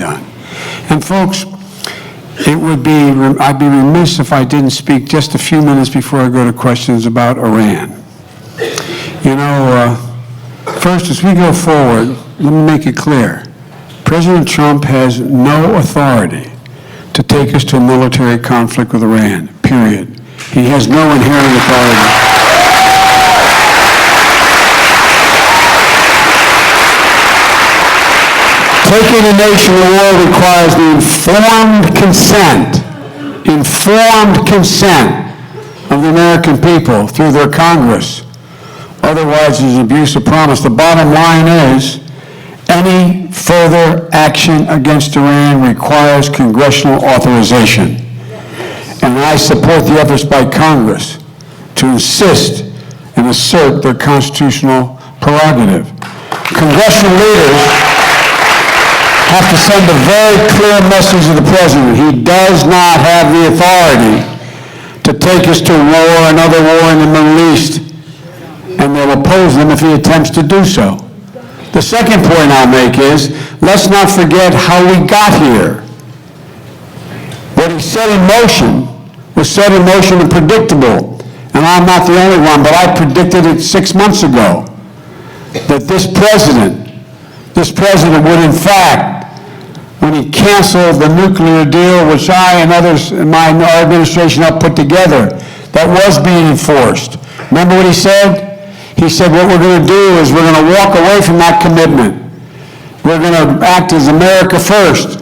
done. And folks, I'd be remiss if I didn't speak just a few minutes before I go to questions about Iran. You know, first, as we go forward, let me make it clear. President Trump has no authority to take us to a military conflict with Iran, period. He has no inherent authority. Taking a nation to war requires the informed consent of the American people through their Congress. Otherwise, it's an abuse of promise. The bottom line is, any further action against Iran requires congressional authorization. And I support the efforts by Congress to insist and assert their constitutional prerogative. Congressional leaders have to send a very clear message to the President. He does not have the authority to take us to war, another war in the Middle East, and they'll oppose them if he attempts to do so. The second point I'll make is, let's not forget how we got here. What he set in motion was set in motion and predictable. And I'm not the only one, but I predicted it 6 months ago, that this president would in fact, when he canceled the nuclear deal, which I and others in my administration helped put together, that was being enforced. Remember what he said? He said, what we're going to do is we're going to walk away from that commitment. We're going to act as America first.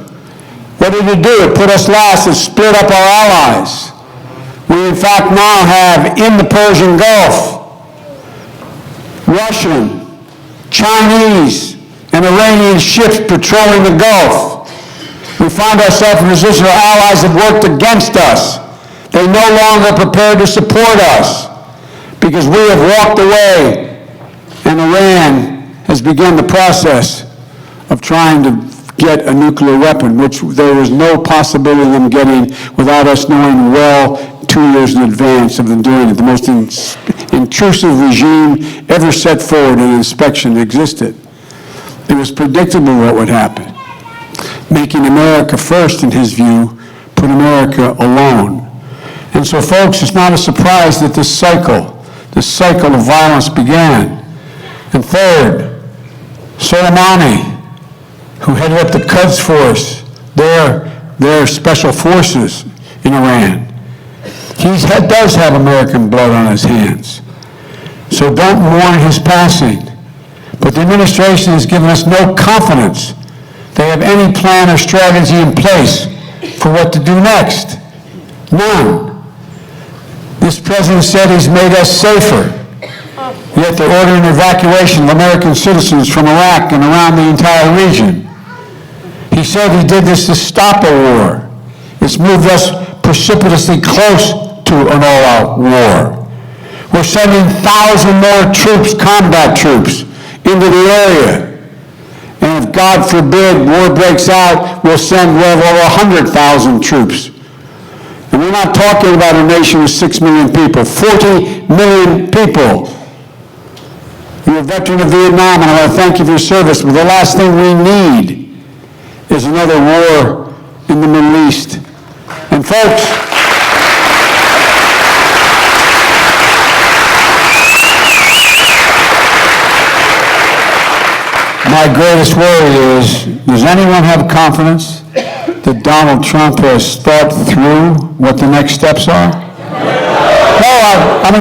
What did it do? It put us last. It split up our allies. We, in fact, now have in the Persian Gulf Russian, Chinese, and Iranian ships patrolling the Gulf. We find ourselves in a position our allies have worked against us. They no longer prepared to support us, because we have walked away, and Iran has begun the process of trying to get a nuclear weapon, which there was no possibility of them getting without us knowing well 2 years in advance of them doing it. The most intrusive regime ever set forward in inspection existed. It was predictable what would happen. Making America first, in his view, put America alone. And so, folks, it's not a surprise that this cycle of violence began. And third, Soleimani, who headed up the Quds Force, their special forces in Iran, he does have American blood on his hands. So don't mourn his passing. But the administration has given us no confidence they have any plan or strategy in place for what to do next. None. This president said he's made us safer, yet they're ordering evacuation of American citizens from Iraq and around the entire region. He said he did this to stop a war. It's moved us precipitously close to an all-out war. We're sending 1,000 more troops, combat troops, into the area. And if, God forbid, war breaks out, we'll have over 100,000 troops. And we're not talking about a nation with 6 million people, 40 million people. You're a veteran of Vietnam, and I want to thank you for your service, but the last thing we need is another war in the Middle East. And folks, my greatest worry is, does anyone have confidence that Donald Trump has thought through what the next steps are? No,